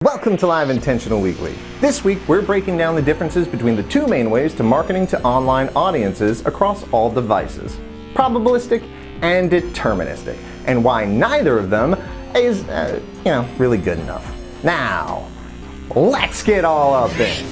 Welcome to Live Intentional Weekly. This week we're breaking down the differences between the two main ways to marketing to online audiences across all devices, probabilistic and deterministic, and why neither of them is, really good enough. Now, let's get all up in it.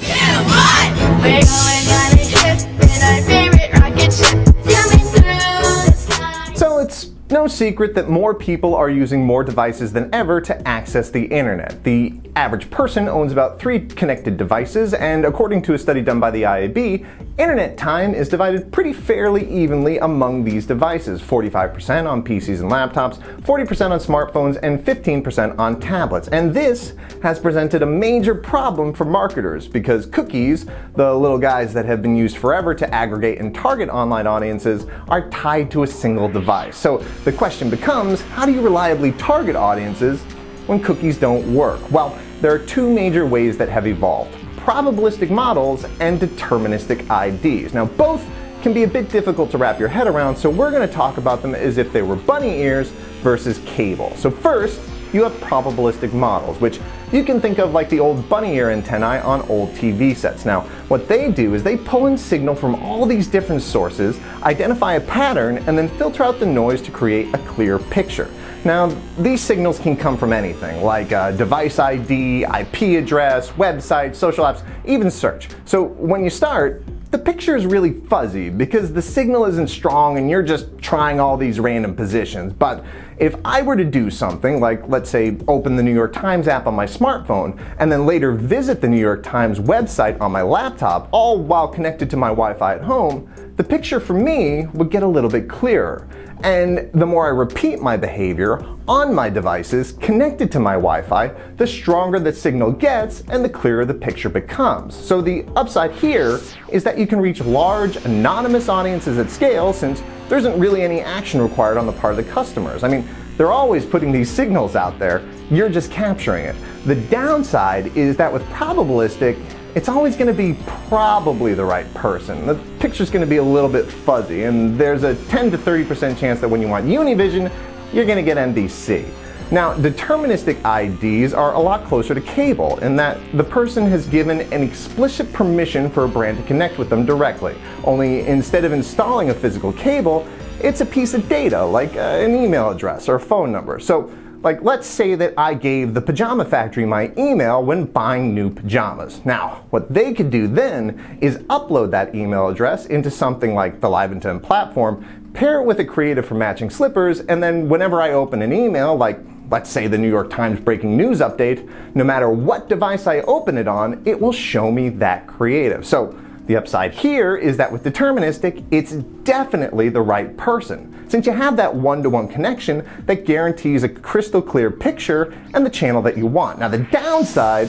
We're going on a trip in our favorite rocket ship, zooming through the sky. So it's no secret that more people are using more devices than ever to access the internet. The average person owns about 3 connected devices, and according to a study done by the IAB, internet time is divided pretty fairly evenly among these devices. 45% on PCs and laptops, 40% on smartphones, and 15% on tablets. And this has presented a major problem for marketers because cookies, the little guys that have been used forever to aggregate and target online audiences, are tied to a single device. So the question becomes, how do you reliably target audiences when cookies don't work? Well, there are 2 major ways that have evolved: probabilistic models and deterministic IDs. Now, both can be a bit difficult to wrap your head around, so we're going to talk about them as if they were bunny ears versus cable. So first, you have probabilistic models, which you can think of like the old bunny ear antennae on old TV sets. Now, what they do is they pull in signal from all these different sources, identify a pattern, and then filter out the noise to create a clear picture. Now, these signals can come from anything, like device ID, IP address, websites, social apps, even search. So when you start, the picture is really fuzzy because the signal isn't strong and you're just trying all these random positions. But if I were to do something like, let's say, open the New York Times app on my smartphone and then later visit the New York Times website on my laptop, all while connected to my Wi-Fi at home, the picture for me would get a little bit clearer. And the more I repeat my behavior on my devices connected to my Wi-Fi, the stronger the signal gets and the clearer the picture becomes. So the upside here is that you can reach large, anonymous audiences at scale since there isn't really any action required on the part of the customers. I mean, they're always putting these signals out there, you're just capturing it. The downside is that with probabilistic, it's always going to be probably the right person. The picture's going to be a little bit fuzzy, and there's a 10 to 30% chance that when you want Univision, you're going to get NBC. Now, deterministic IDs are a lot closer to cable in that the person has given an explicit permission for a brand to connect with them directly. Only instead of installing a physical cable, it's a piece of data like an email address or a phone number. So, like, let's say that I gave the Pajama Factory my email when buying new pajamas. Now, what they could do then is upload that email address into something like the Live Intent platform, pair it with a creative for matching slippers, and then whenever I open an email, like let's say the New York Times breaking news update, no matter what device I open it on, it will show me that creative. So the upside here is that with deterministic, it's definitely the right person, since you have that one-to-one connection that guarantees a crystal clear picture and the channel that you want. Now the downside,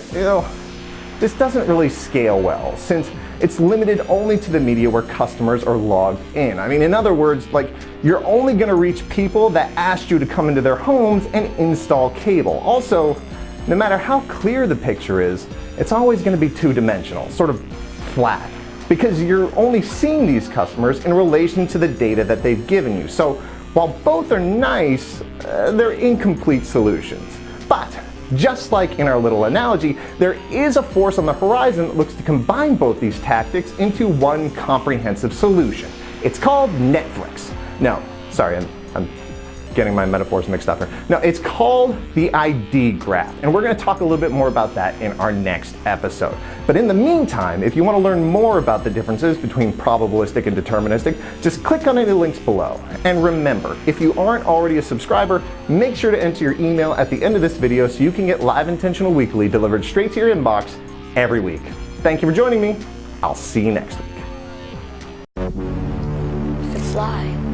this doesn't really scale well, since it's limited only to the media where customers are logged in. I mean, in other words, like, you're only gonna reach people that asked you to come into their homes and install cable. Also, no matter how clear the picture is, it's always gonna be two-dimensional, sort of flat, because you're only seeing these customers in relation to the data that they've given you. So while both are nice, they're incomplete solutions. But just like in our little analogy, there is a force on the horizon that looks to combine both these tactics into one comprehensive solution. It's called Netflix. No, sorry, I'm getting my metaphors mixed up here. No, it's called the ID graph, and we're going to talk a little bit more about that in our next episode. But in the meantime, if you want to learn more about the differences between probabilistic and deterministic, just click on any of the links below. And remember, if you aren't already a subscriber, make sure to enter your email at the end of this video so you can get Live Intentional Weekly delivered straight to your inbox every week. Thank you for joining me. I'll see you next week. Fly.